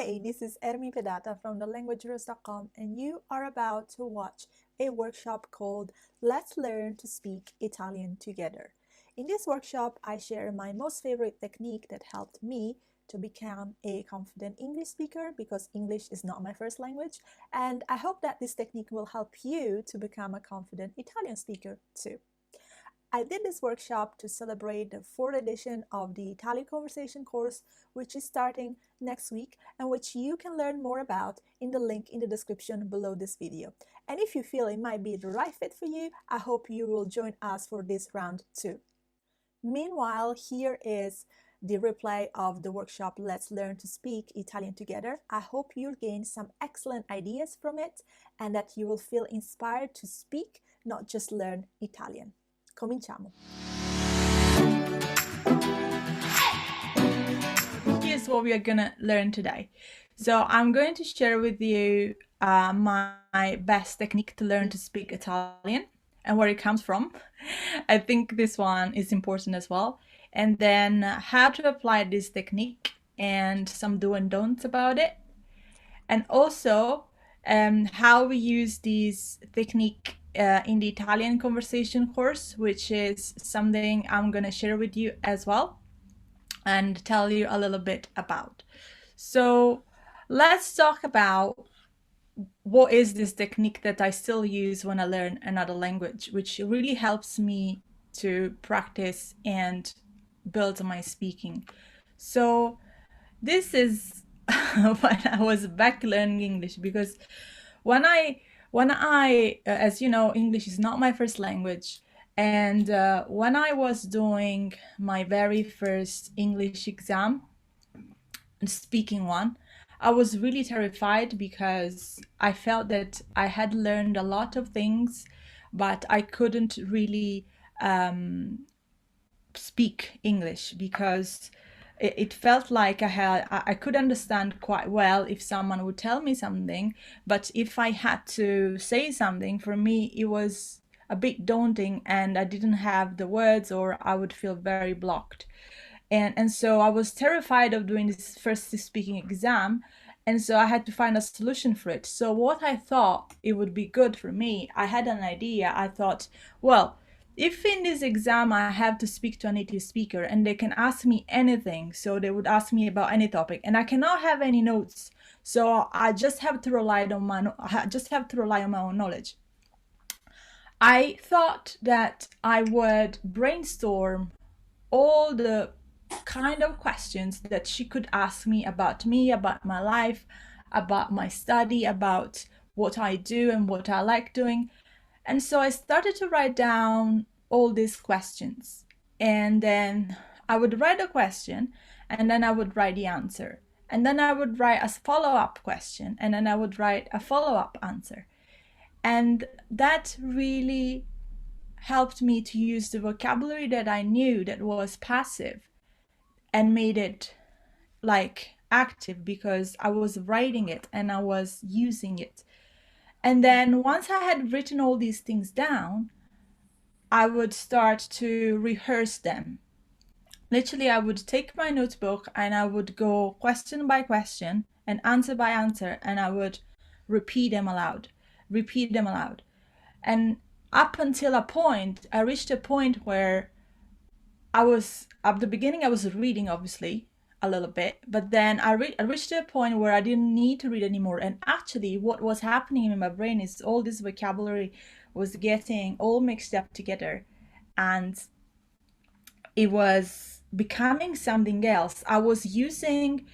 Hey, this is Ermy Pedata from thelanguageheroes.com, and you are about to watch a workshop called Let's Learn to Speak Italian Together. In this workshop, I share my most favorite technique that helped me to become a confident English speaker because English is not my first language, and I hope that this technique will help you to become a confident Italian speaker too. I did this workshop to celebrate the 4th edition of the Italian Conversation course, which is starting next week and which you can learn more about in the link in the description below this video. And if you feel it might be the right fit for you, I hope you will join us for this round too. Meanwhile, here is the replay of the workshop Let's Learn to Speak Italian Together. I hope you'll gain some excellent ideas from it and that you will feel inspired to speak, not just learn Italian. Cominciamo. Here's what we are gonna learn today. So I'm going to share with you my best technique to learn to speak Italian and where it comes from. I think this one is important as well. And then how to apply this technique and some do and don'ts about it. And also how we use this technique in the Italian conversation course, which is something I'm going to share with you as well and tell you a little bit about. So let's talk about what is this technique that I still use when I learn another language, which really helps me to practice and build my speaking. So this is when I was back learning English, because when I as you know, English is not my first language, and when I was doing my very first English exam, speaking one, I was really terrified because I felt that I had learned a lot of things, but I couldn't really speak English because it felt like I could understand quite well if someone would tell me something, but if I had to say something, for me it was a bit daunting and I didn't have the words, or I would feel very blocked. And so I was terrified of doing this first speaking exam, and so I had to find a solution for it. So what I thought it would be good for me, I had an idea. I thought, well, if in this exam I have to speak to a native speaker and they can ask me anything, so they would ask me about any topic, and I cannot have any notes, so I just have to rely on my own knowledge. I thought that I would brainstorm all the kind of questions that she could ask me, about my life, about my study, about what I do and what I like doing. And so I started to write down all these questions, and then I would write a question, and then I would write the answer, and then I would write a follow-up question, and then I would write a follow-up answer. And that really helped me to use the vocabulary that I knew that was passive and made it like active, because I was writing it and I was using it. And then once I had written all these things down, I would start to rehearse them. Literally, I would take my notebook and I would go question by question and answer by answer, and I would repeat them aloud. And up until a point, I reached a point where at the beginning I was reading, obviously, a little bit, but then I reached a point where I didn't need to read anymore. And actually what was happening in my brain is all this vocabulary was getting all mixed up together, and it was becoming something else. I was using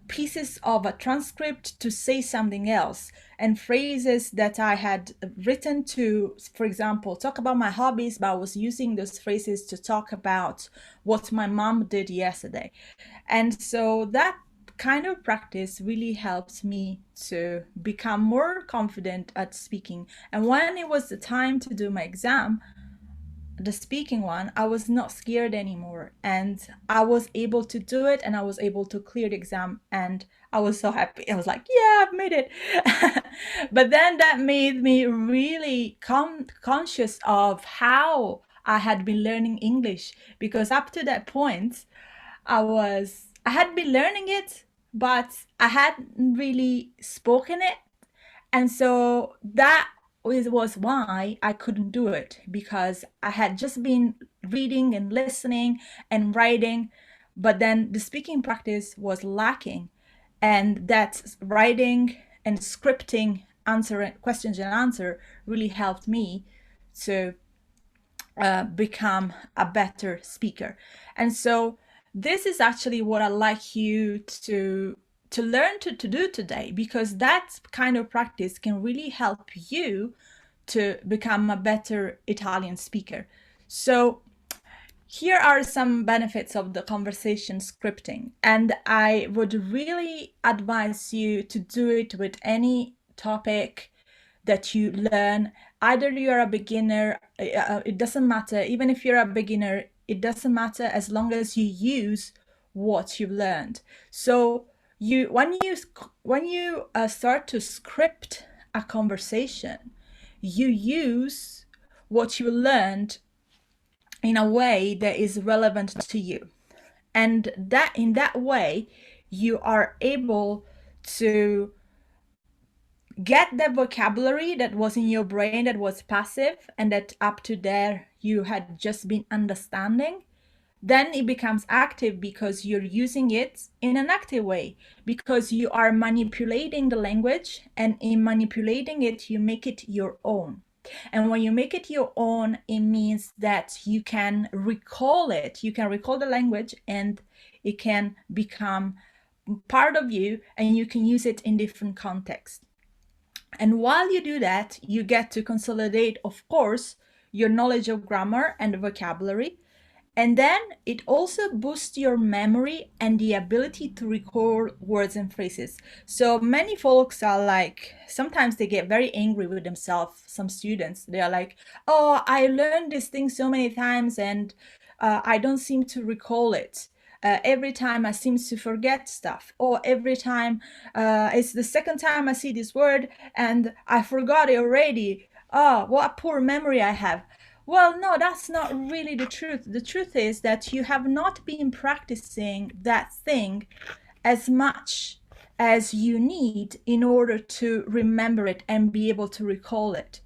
pieces of a transcript to say something else, and phrases that I had written to, for example, talk about my hobbies, but I was using those phrases to talk about what my mom did yesterday. And so that kind of practice really helped me to become more confident at speaking. And when it was the time to do my exam, the speaking one, I was not scared anymore, and I was able to do it, and I was able to clear the exam, and I was so happy. I was like, yeah, I've made it. But then that made me really conscious of how I had been learning English, because up to that point I had been learning it, but I hadn't really spoken it. And so that was why I couldn't do it, because I had just been reading and listening and writing, but then the speaking practice was lacking. And that writing and scripting answer questions and answer really helped me to become a better speaker. And so this is actually what I'd like you to learn to do today, because that kind of practice can really help you to become a better Italian speaker. So here are some benefits of the conversation scripting, and I would really advise you to do it with any topic that you learn. Either you're a beginner, it doesn't matter. Even if you're a beginner, it doesn't matter, as long as you use what you've learned. So when you start to script a conversation, you use what you learned in a way that is relevant to you, and that in that way you are able to get the vocabulary that was in your brain that was passive and that up to there you had just been understanding. Then it becomes active because you're using it in an active way, because you are manipulating the language, and in manipulating it you make it your own. And when you make it your own, it means that you can recall it, you can recall the language, and it can become part of you, and you can use it in different contexts. And while you do that, you get to consolidate, of course, your knowledge of grammar and vocabulary. And then it also boosts your memory and the ability to recall words and phrases. So many folks are like, sometimes they get very angry with themselves. Some students, they are like, oh, I learned this thing so many times and I don't seem to recall it. Every time I seem to forget stuff, or every time it's the second time I see this word and I forgot it already. Oh, what a poor memory I have. Well, no, that's not really the truth. The truth is that you have not been practicing that thing as much as you need in order to remember it and be able to recall it.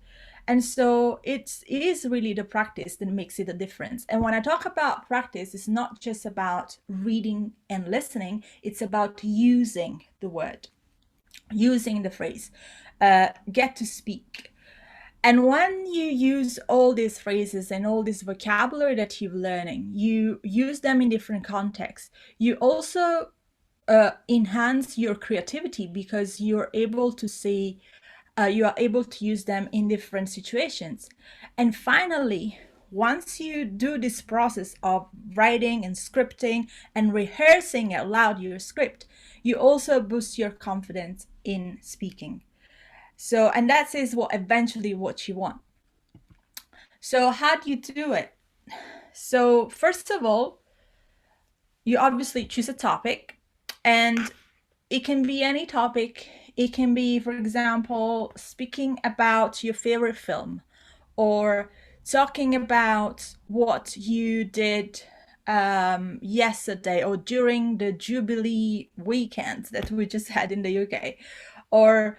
And so it is really the practice that makes it a difference. And when I talk about practice, it's not just about reading and listening, it's about using the word, using the phrase, get to speak. And when you use all these phrases and all this vocabulary that you're learning, you use them in different contexts. You also enhance your creativity, because you're able to see, you are able to use them in different situations. And finally, once you do this process of writing and scripting and rehearsing out loud your script, you also boost your confidence in speaking. So, and that is what eventually what you want. So how do you do it? So first of all, you obviously choose a topic, and it can be any topic. It can be, for example, speaking about your favorite film, or talking about what you did yesterday or during the Jubilee weekend that we just had in the UK, or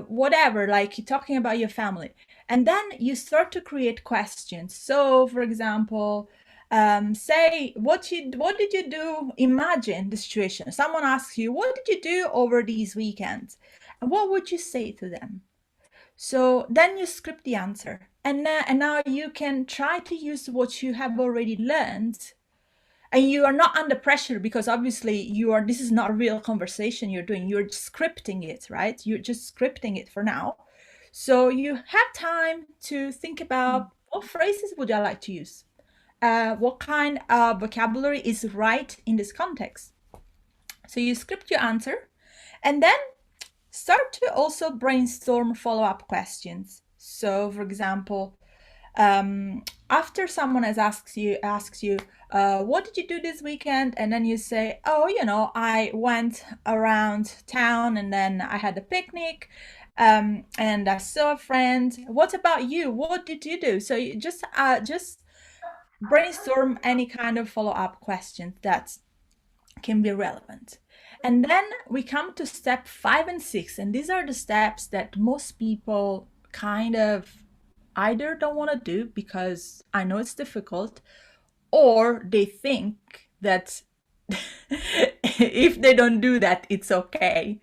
whatever, like you're talking about your family. And then you start to create questions. So, for example, say what did you do? Imagine the situation. Someone asks you, what did you do over these weekends? And what would you say to them? So then you script the answer. And now you can try to use what you have already learned, and you are not under pressure, because obviously this is not a real conversation you're doing, you're scripting it, right? You're just scripting it for now. So you have time to think about, what phrases would I like to use, what kind of vocabulary is right in this context. So you script your answer, and then start to also brainstorm follow-up questions. So for example, after someone has asks you, what did you do this weekend? And then you say, oh, I went around town and then I had a picnic, and I saw a friend. What about you? What did you do? So you just brainstorm any kind of follow-up questions that can be relevant. And then we come to step 5 and 6, and these are the steps that most people kind of either don't want to do because I know it's difficult, or they think that if they don't do that, it's okay.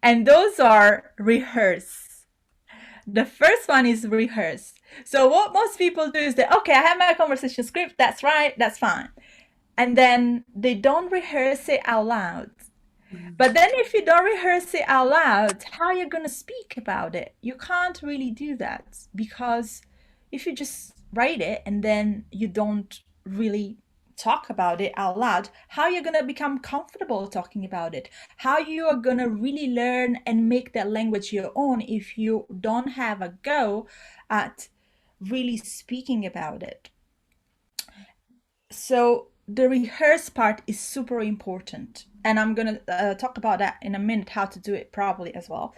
And those are rehearse. The first one is rehearse. So what most people do is that, okay, I have my conversation script, that's right, that's fine. And then they don't rehearse it out loud. But then if you don't rehearse it out loud, how are you going to speak about it? You can't really do that, because if you just write it and then you don't really talk about it out loud, how are you going to become comfortable talking about it? How you are going to really learn and make that language your own if you don't have a go at really speaking about it? So the rehearse part is super important, and I'm going to talk about that in a minute, how to do it properly as well.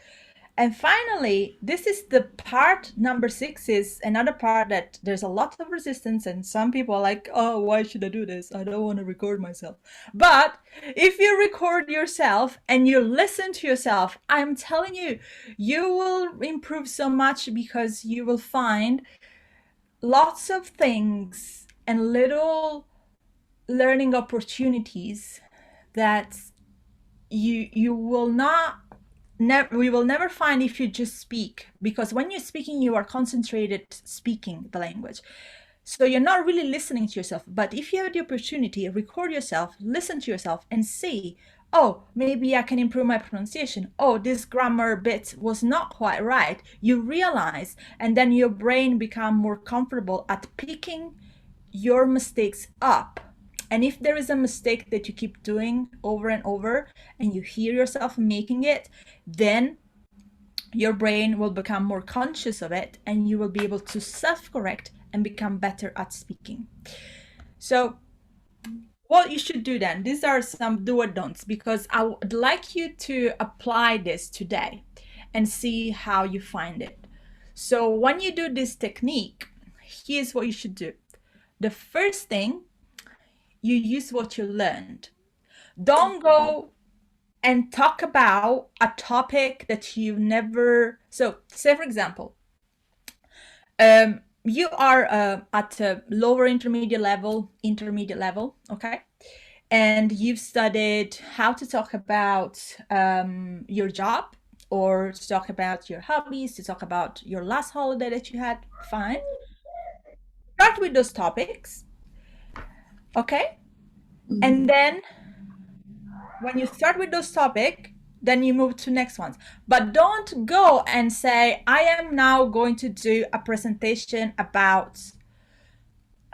And finally, this is the part number 6, is another part that there's a lot of resistance, and some people are like, oh, why should I do this? I don't want to record myself. But if you record yourself and you listen to yourself, I'm telling you, you will improve so much, because you will find lots of things and little learning opportunities that you will not we will never find if you just speak, because when you're speaking you are concentrated speaking the language, so you're not really listening to yourself. But if you have the opportunity, record yourself, listen to yourself, and see, oh, maybe I can improve my pronunciation, oh, this grammar bit was not quite right, you realize, and then your brain become more comfortable at picking your mistakes up. And if there is a mistake that you keep doing over and over and you hear yourself making it, then your brain will become more conscious of it and you will be able to self-correct and become better at speaking. So what you should do then, these are some do or don'ts, because I would like you to apply this today and see how you find it. So when you do this technique, here's what you should do. The first thing, you use what you learned. Don't go and talk about a topic that you've never. So, say for example, you are at a lower intermediate level, okay? And you've studied how to talk about your job, or to talk about your hobbies, to talk about your last holiday that you had. Fine. Start with those topics, okay? And then when you start with those topics, then you move to next ones. But don't go and say, I am now going to do a presentation about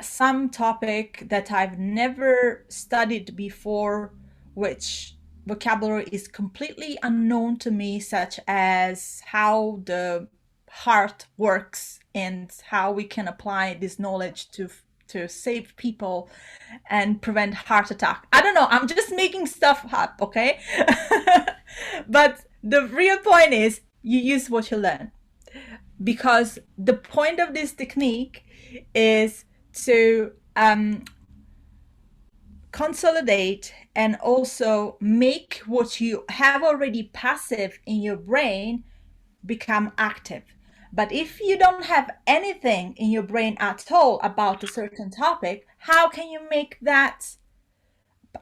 some topic that I've never studied before, which vocabulary is completely unknown to me, such as how the heart works and how we can apply this knowledge to save people and prevent heart attack. I don't know, I'm just making stuff up, okay? But the real point is you use what you learn, because the point of this technique is to consolidate and also make what you have already passive in your brain become active. But if you don't have anything in your brain at all about a certain topic, how can you make that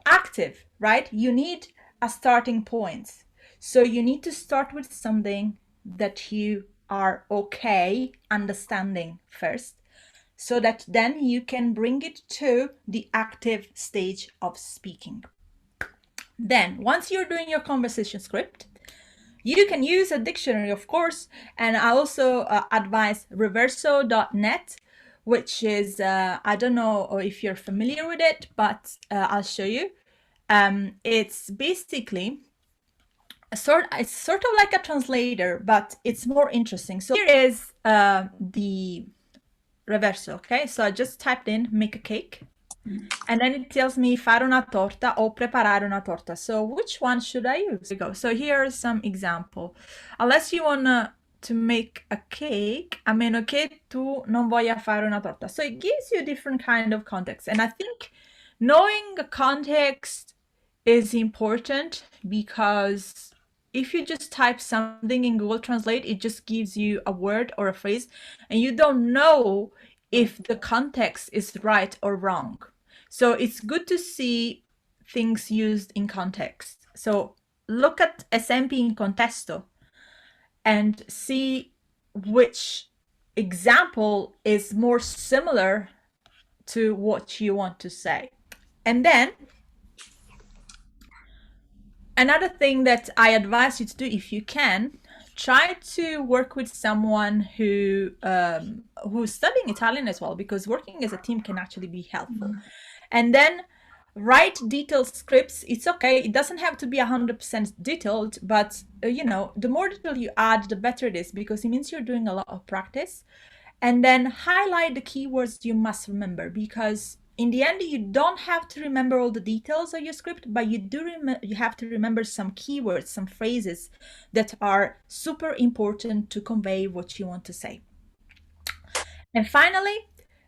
active, right? You need a starting point. So you need to start with something that you are okay understanding first, so that then you can bring it to the active stage of speaking. Then, once you're doing your conversation script, you can use a dictionary, of course, and I also advise reverso.net, which is, I don't know if you're familiar with it, but I'll show you. It's basically it's sort of like a translator, but it's more interesting. So here is the reverso, okay? So I just typed in make a cake, and then it tells me fare una torta o preparare una torta. So which one should I use? So here are some example. Unless you wanna to make a cake, a meno che tu non voglia fare una torta. So it gives you different kind of context. And I think knowing the context is important because if you just type something in Google Translate, it just gives you a word or a phrase, and you don't know if the context is right or wrong. So it's good to see things used in context. So look at SMP in contesto and see which example is more similar to what you want to say. And then another thing that I advise you to do, if you can, try to work with someone who's studying Italian as well, because working as a team can actually be helpful. And then write detailed scripts. It's okay. It doesn't have to be 100% detailed, but the more detail you add, the better it is, because it means you're doing a lot of practice. And then highlight the keywords you must remember, because in the end you don't have to remember all the details of your script, but you have to remember some keywords, some phrases that are super important to convey what you want to say. And finally,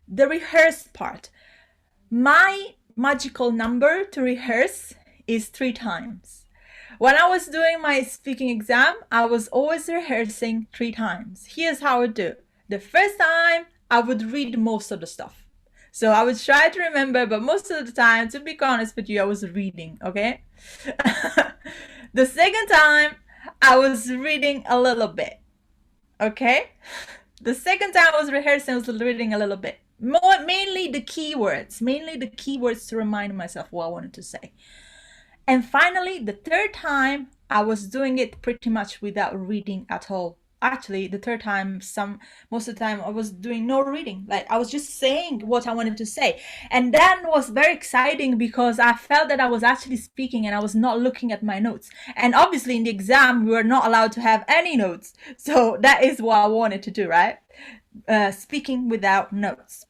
the rehearse part. My magical number to rehearse is 3 times. When I was doing my speaking exam, I was always rehearsing 3 times. Here's how I do. The first time, I would read most of the stuff. So I would try to remember, but most of the time, to be honest with you, I was reading, okay? The second time, I was reading a little bit, okay? The second time I was rehearsing, I was reading a little bit. Mainly the keywords to remind myself what I wanted to say. And finally, the third time, I was doing it pretty much without reading at all. Actually, the third time, most of the time, I was doing no reading. Like, I was just saying what I wanted to say. And that was very exciting because I felt that I was actually speaking and I was not looking at my notes. And obviously, in the exam, we were not allowed to have any notes. So that is what I wanted to do, right? Speaking without notes.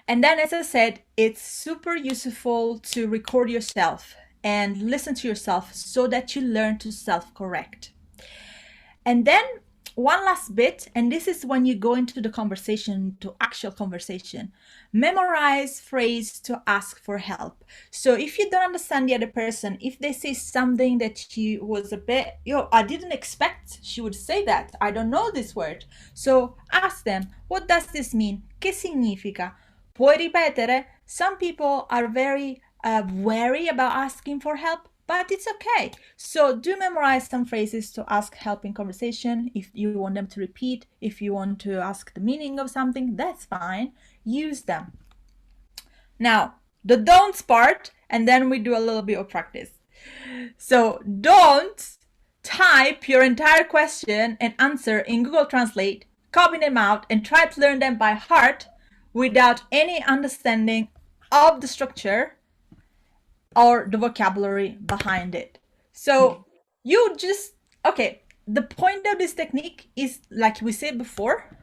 And then, as I said, it's super useful to record yourself and listen to yourself so that you learn to self correct. And then, one last bit, and this is when you go into the conversation, to actual conversation, memorize phrase to ask for help. So if you don't understand the other person, if they say something that you was a bit, I didn't expect she would say that. I don't know this word. So ask them, what does this mean? ¿Qué significa? Puoi ripetere? Some people are very wary about asking for help, but it's okay. So do memorize some phrases to ask help in conversation. If you want them to repeat, if you want to ask the meaning of something, that's fine. Use them. Now, the don'ts part, and then we do a little bit of practice. So don't type your entire question and answer in Google Translate, copy them out, and try to learn them by heart without any understanding of the structure or the vocabulary behind it. So you just, okay, the point of this technique is, like we said before,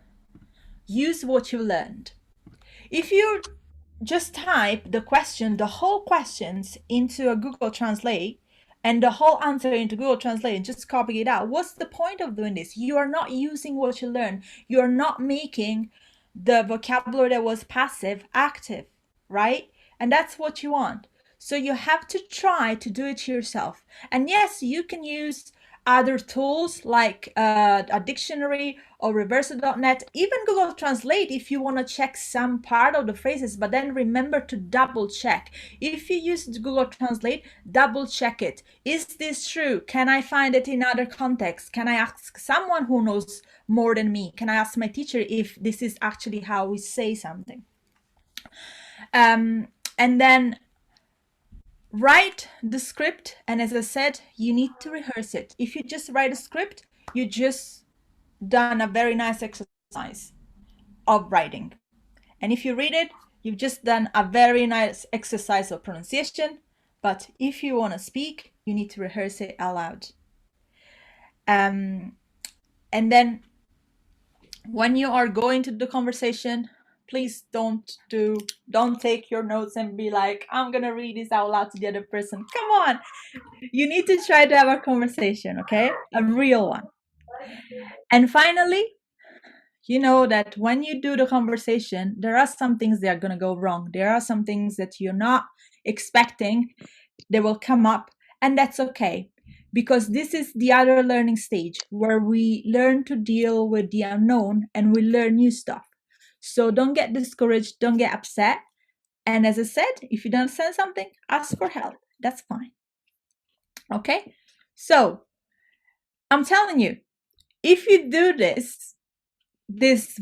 use what you learned. If you just type the question, the whole questions into a Google Translate and the whole answer into Google Translate and just copy it out, what's the point of doing this? You are not using what you learn. You are not making the vocabulary that was passive active, right? And that's what you want. So you have to try to do it yourself. And yes, you can use other tools like a dictionary or reverso.net, even Google Translate if you want to check some part of the phrases, but then remember to double check. If you use Google Translate, double check it. Is this true? Can I find it in other contexts? Can I ask someone who knows more than me? Can I ask my teacher if this is actually how we say something? And then write the script, and as I said, you need to rehearse it. If you just write a script, you just done a very nice exercise of writing. And if you read it, you've just done a very nice exercise of pronunciation. But if you want to speak, you need to rehearse it aloud. And then when you are going to the conversation, please don't take your notes and be like, I'm gonna read this out loud to the other person. Come on, you need to try to have a conversation, okay? A real one. And finally, you know that when you do the conversation, there are some things that are going to go wrong. There are some things that you're not expecting. they will come up, and that's okay, because this is the other learning stage where we learn to deal with the unknown and we learn new stuff. So don't get discouraged, don't get upset. And as I said, if you don't understand something, ask for help. That's fine. Okay? So I'm telling you, if you do this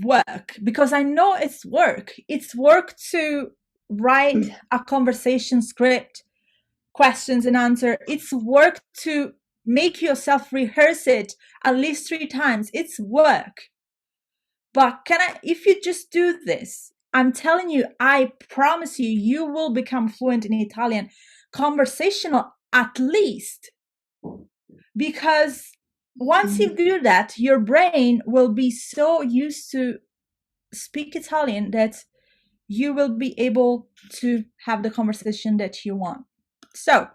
work, because I know it's work to write a conversation script, questions and answer. It's work to make yourself rehearse it at least 3 times. It's work. But if you just do this, I'm telling you, I promise you, you will become fluent in Italian, conversational at least. Because once you do that, your brain will be so used to speak Italian that you will be able to have the conversation that you want. So,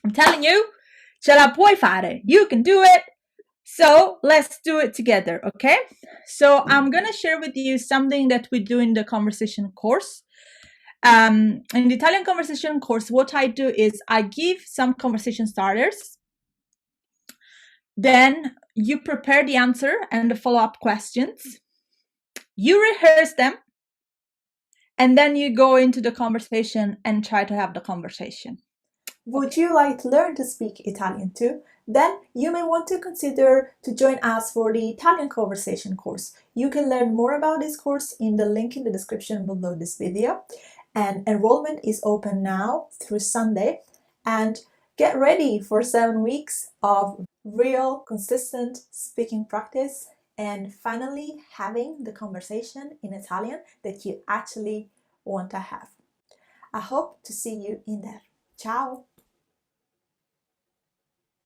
I'm telling you, ce la puoi fare. You can do it. So let's do it together, okay? So I'm gonna share with you something that we do in the conversation course. In the Italian conversation course, what I do is I give some conversation starters. Then you prepare the answer and the follow-up questions. You rehearse them. And then you go into the conversation and try to have the conversation. Would you like to learn to speak Italian too? Then you may want to consider to join us for the Italian conversation course. You can learn more about this course in the link in the description below this video. And enrollment is open now through Sunday. And get ready for 7 weeks of real, consistent speaking practice and finally having the conversation in Italian that you actually want to have. I hope to see you in there. Ciao!